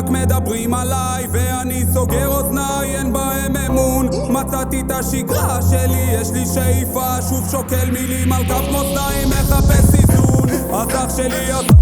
רק מדברים עליי ואני סוגר אוזניי, אין בהם אמון. מצאתי את השגרה שלי, יש לי שאיפה, שוב שוקל מילים על כף מאזניים, מחפש איזון. אז אח שלי עזוב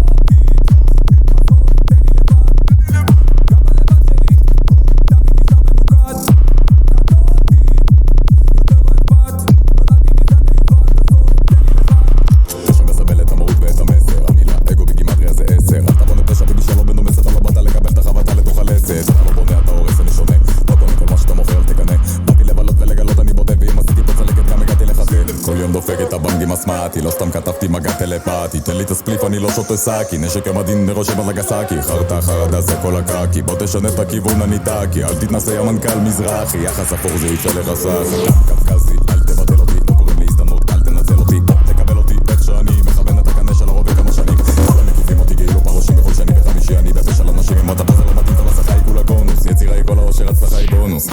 דופק את הבנג עם הסמאטי, לא סתם כתבתי מגע טלפתי. תן לי את הספליף, אני לא שותה סאקי, נשק המדין מראש המזגסקי. חרטה חרדה זה כל הקקי, בוא תשנה את הכיוון אני טאקי. אל תתנסה המנכ"ל מזרחי, יחס אפור זה יצא לך סאחי. קפקזי, אל תבטל אותי, לא קוראים לי הזדמנות, אל תנצל אותי. תקבל אותי איך שאני מכוון את הקנה של הרובה כמה שנים. כולם מקיפים אותי כאילו פרושים בכל שני וחמישי. אני בפה של אנשים עם עוד הפזל לא מתאים, אתה לשחה היא כולה גונוס, יצירה היא כל האושר, הצלחה היא בונוס.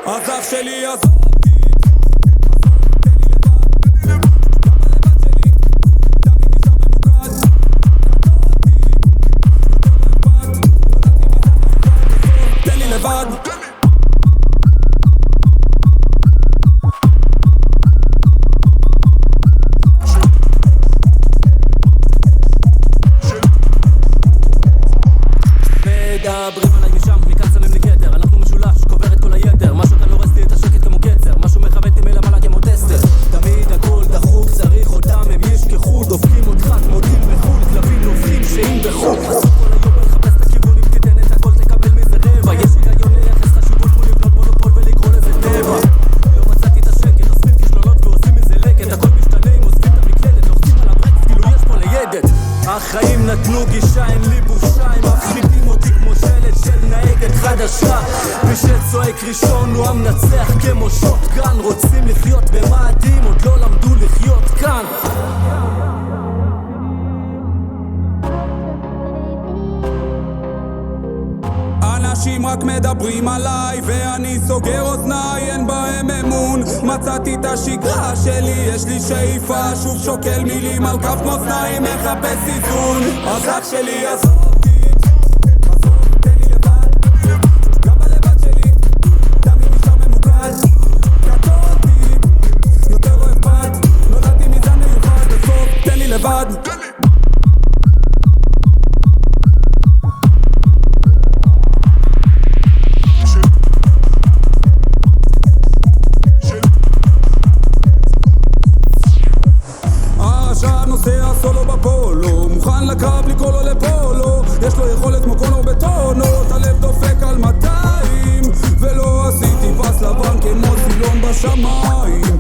אז אח שלי עזוב מדברים עליי משם, מכאן שמים לי כתר. אנחנו משולש, קובר את כל היתר. משהו כאן הורס לי את השקט כמו קצר, משהו מכוות לי מלמעלה כמו טסטר. תמיד הכל דחוק, צריך אותם, הם ישכחו. דופקים אותך כמו טיל בחול, כלבים נובחים שאין בחול. עשו כל היום לחפש את הכיוון, אם תיתן את הכל תקבל מזה רבע. יש היגיון לייחס חשיבות כמו לבנות מונופול ולקרוא לזה טבע. לא מצאתי את השקט, אוספים כישלונות ועושים מזה לקט. הכל משתנה אם עוזבים את המקלדת, לוחצים על הברקס כאילו יש פה ניידת. החיים נתנו גישה, אין לי בושה, הם מפחידים אותי כמו שלט של נהגת חדשה. מי שצועק ראשון הוא המנצח כמו שוטגן. רוצים לחיות במאדים, עוד לא למדו לחיות כאן. אנשים רק מדברים עליי ואני סוגר אוזניי, אין בהם אמון. מצאתי את השגרה שלי, יש לי שאיפה, שוב שוקל מילים על כף מאזניים, מחפש איזון. אז אח שלי עזוב לבד. הרשע נוסע סולו בפולו, מוכן לקרב לקרוא לו לפולו. יש לו יכולת כמו קונור בטונות, הלב דופק על 200 ולא עשיתי פס לבן כמו סילון בשמיים.